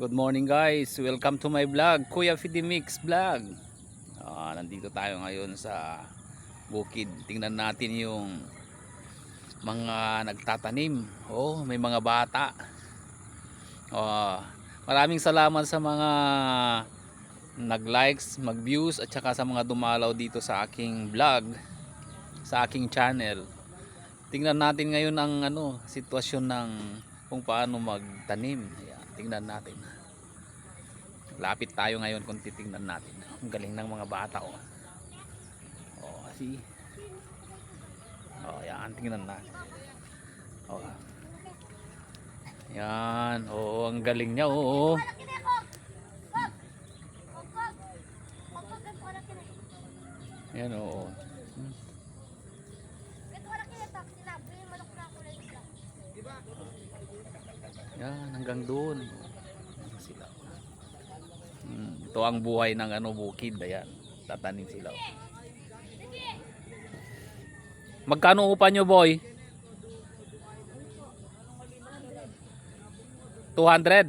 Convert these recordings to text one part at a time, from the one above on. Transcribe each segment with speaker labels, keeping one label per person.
Speaker 1: Good morning guys, welcome to my vlog, Kuya Fidimix Vlog. Nandito tayo ngayon sa bukid. Tingnan natin yung mga nagtatanim. May mga bata. Maraming salamat sa mga nag-likes, mag-views at saka sa mga dumalaw dito sa aking vlog, sa aking channel. Tingnan natin ngayon ang sitwasyon ng kung paano magtanim. Ayan, tingnan natin. Lapit tayo ngayon kung titingnan natin. Ang galing ng mga bata see. Yan, tingnan natin. Yan, ang galing niya. Yan, Yan, hanggang doon. Sila. Ito ang buhay ng bukid. Ayan, tatanim sila. Magkano upa nyo, boy? 200?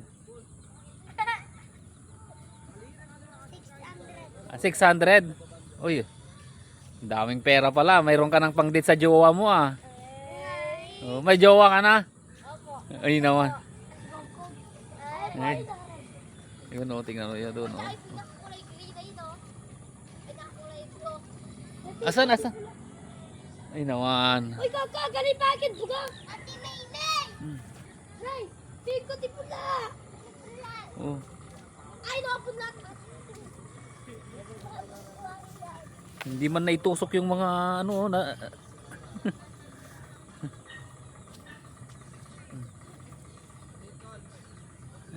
Speaker 1: 600? Uy, daming pera pala. Mayroon ka ng pang-date sa jowa mo may jowa ka na? Ay naman. Yun tingnan mo yun doon Asan? Ay naman.
Speaker 2: Uy, galing bakit buga? Ate Maynay! Nay, tingko di pula! Ay, nakapun natin.
Speaker 1: Hindi man naitusok yung mga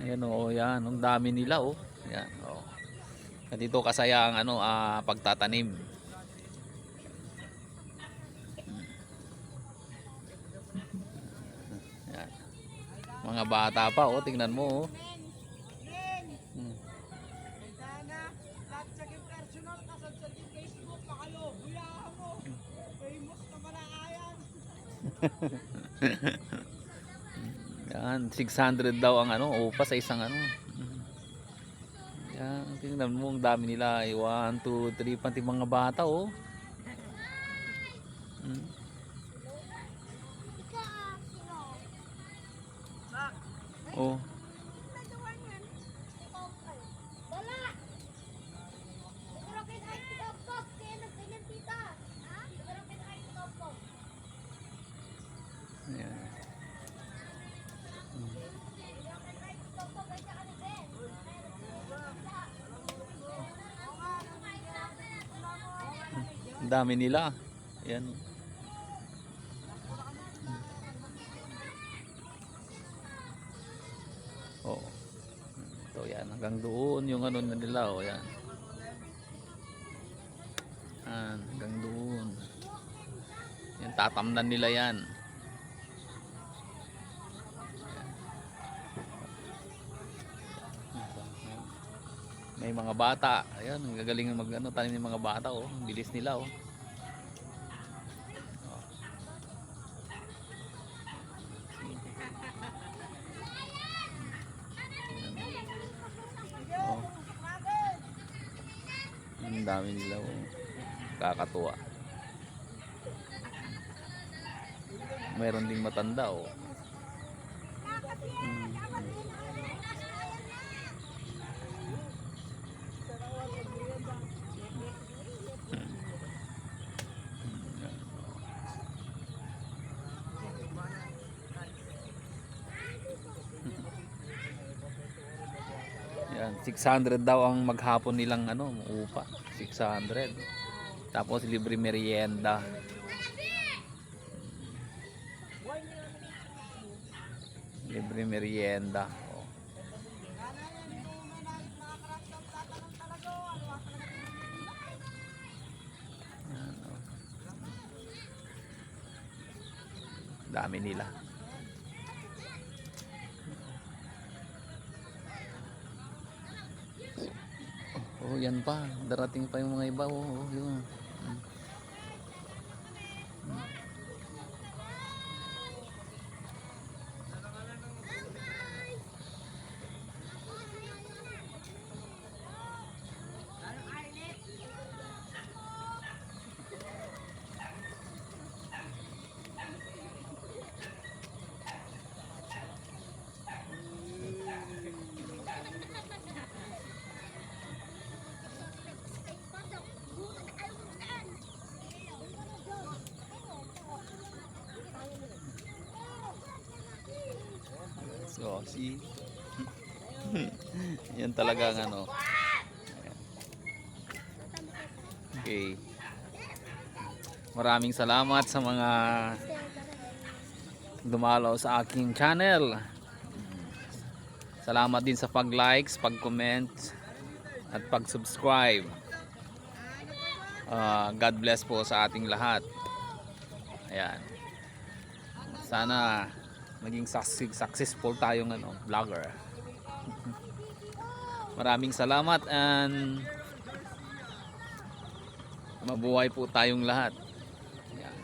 Speaker 1: Ayan yan, ang dami nila Yan Dito kasaya ang pagtatanim. Yan. Mga bata pa tingnan mo Yan, 600 daw ang upa sa isang Yan, tingnan mo ang dami nila. 1, 2, 3 pati mga bata Ayan. Ang dami nila. Ayan. Ito yan, hanggang doon yung na nila yan. Hanggang doon. Yan, tatamnan nila yan. May mga bata. Ayan, ang gagaling tanim ng mga bata Ang bilis nila Ang dami nila kakatuwa. Mayroon ding matanda Yan, 600 daw ang maghapon nilang upa. 600. Tapos libre merienda. Libre merienda. Dami nila. Yan pa, darating pa yung mga iba yun. See? Yan talagang ano. Okay. Maraming salamat sa mga dumalaw sa aking channel. Salamat din sa pag-likes, pag-comment at pag-subscribe. God bless po sa ating lahat. Ayan. Sana maging successful tayong vlogger. Maraming salamat and mabuhay po tayong lahat. Ayan.